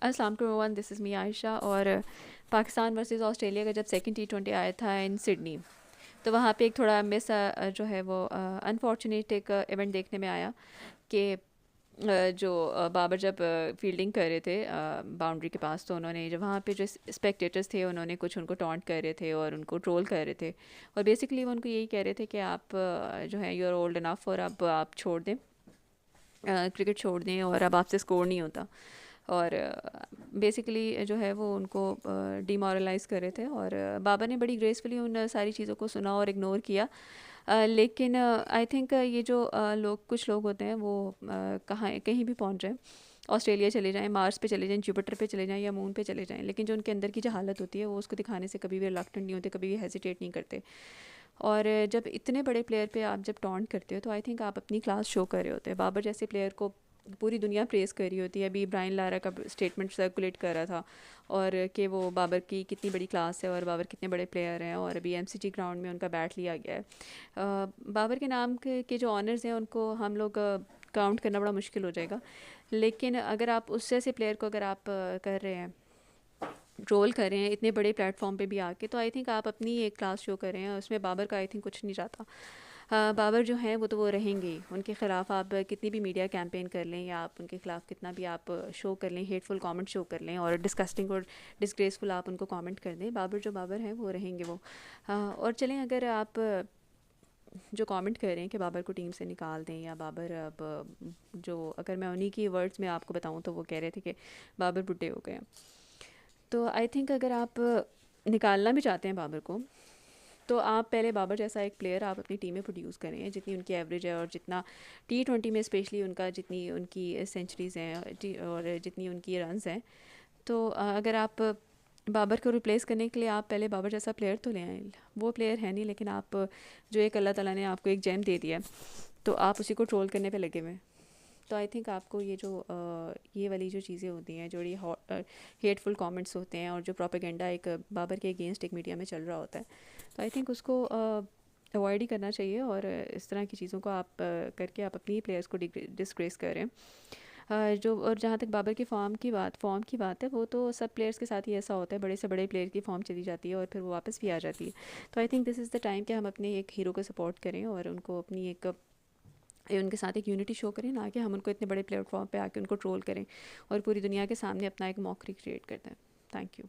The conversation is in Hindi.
अस्सलाम वालेकुम everyone, this is me Ayesha. और पाकिस्तान वर्सेस ऑस्ट्रेलिया का जब सेकंड T20 आया था इन सिडनी, तो वहाँ पे एक थोड़ा मिस जो है वो अनफॉर्चुनेट एक इवेंट देखने में आया कि जो बाबर जब फील्डिंग कर रहे थे बाउंड्री के पास, तो उन्होंने जब वहाँ पे जो स्पेक्टेटर्स थे उन्होंने कुछ उनको टॉन्ट कर रहे थे और उनको ट्रोल कर रहे थे। और बेसिकली वो उनको यही कह रहे थे कि आप जो है यू आर ओल्ड इनफ और अब आप छोड़ दें, क्रिकेट छोड़ दें और अब आपसे स्कोर नहीं होता। और बेसिकली जो है वो उनको डीमोरलाइज़ कर रहे थे। और बाबर ने बड़ी ग्रेसफुली उन सारी चीज़ों को सुना और इग्नोर किया। लेकिन आई थिंक ये जो कुछ लोग होते हैं वो कहाँ कहीं भी पहुंच जाएं, ऑस्ट्रेलिया चले जाएं, मार्स पे चले जाएं, जुपिटर पे चले जाएं या मून पे चले जाएं, लेकिन जो उनके अंदर की जो हालत होती है वो उसको दिखाने से कभी भी रिलक्टेंट नहीं होते, कभी भी हेजिटेट नहीं करते। और जब इतने बड़े प्लेयर पे आप जब टॉन्ट करते हो तो आई थिंक आप अपनी क्लास शो कर रहे होते हैं। बाबर जैसे प्लेयर को पूरी दुनिया प्रेस कर रही होती है। अभी ब्रायन लारा का स्टेटमेंट सर्कुलेट कर रहा था और कि वो बाबर की कितनी बड़ी क्लास है और बाबर कितने बड़े प्लेयर हैं, और अभी MCG ग्राउंड में उनका बैट लिया गया है। बाबर के नाम के जो ऑनर्स हैं उनको हम लोग काउंट करना बड़ा मुश्किल हो जाएगा। लेकिन अगर आप उस जैसे प्लेयर को अगर आप कर रहे हैं, रोल कर रहे हैं इतने बड़े प्लेटफॉर्म पे भी आके, तो आई थिंक आप अपनी एक क्लास शो कर रहे हैं। उसमें बाबर का आई थिंक कुछ नहीं जाता। बाबर जो हैं वो तो वो रहेंगे ही। उनके ख़िलाफ़ आप कितनी भी मीडिया कैंपेन कर लें या आप उनके ख़िलाफ़ कितना भी आप शो कर लें, हेटफुल कमेंट शो कर लें और डिस्कस्टिंग और डिसग्रेसफुल आप उनको कमेंट कर दें, बाबर जो बाबर हैं वो रहेंगे वो। और चलें, अगर आप जो कमेंट कर रहे हैं कि बाबर को टीम से निकाल दें या बाबर अब जो, अगर मैं उन्हीं की वर्ड्स में आपको बताऊं तो वो कह रहे थे कि बाबर बुढ़े हो गए हैं। तो आई थिंक अगर आप निकालना भी चाहते हैं बाबर को, तो आप पहले बाबर जैसा एक प्लेयर आप अपनी टीम में प्रोड्यूस करें जितनी उनकी एवरेज है और जितना T20 में स्पेशली उनका जितनी उनकी सेंचुरीज़ हैं और जितनी उनकी रन्स हैं। तो अगर आप बाबर को रिप्लेस करने के लिए आप पहले बाबर जैसा प्लेयर तो ले आए। वो प्लेयर है नहीं, लेकिन आप जो एक अल्लाह ताला ने आपको एक जेम दे दिया है, तो आप उसी को ट्रोल करने पे लगे हुए हैं। तो आई थिंक आपको ये जो ये वाली जो चीज़ें होती हैं, जो ये हेटफुल कमेंट्स होते हैं और जो प्रोपेगेंडा एक बाबर के अगेंस्ट एक मीडिया में चल रहा होता है, तो आई थिंक उसको अवॉइड ही करना चाहिए। और इस तरह की चीज़ों को आप करके आप अपनी प्लेयर्स को डिस्ग्रेस कर रहे हैं। जो और जहाँ तक बाबर की फॉर्म की बात है, वो तो सब प्लेयर्स के साथ ही ऐसा होता है। बड़े से बड़े प्लेयर की फॉर्म चली जाती है और फिर वो वापस भी आ जाती है। तो I think this is the time कि हम अपने एक हीरो को सपोर्ट करें और उनको अपनी एक उनके साथ एक यूनिटी शो करें, ना कि हम उनको इतने बड़े प्लेटफॉर्म पे आके उनको ट्रोल करें और पूरी दुनिया के सामने अपना एक मॉकरी क्रिएट करते हैं। Thank you.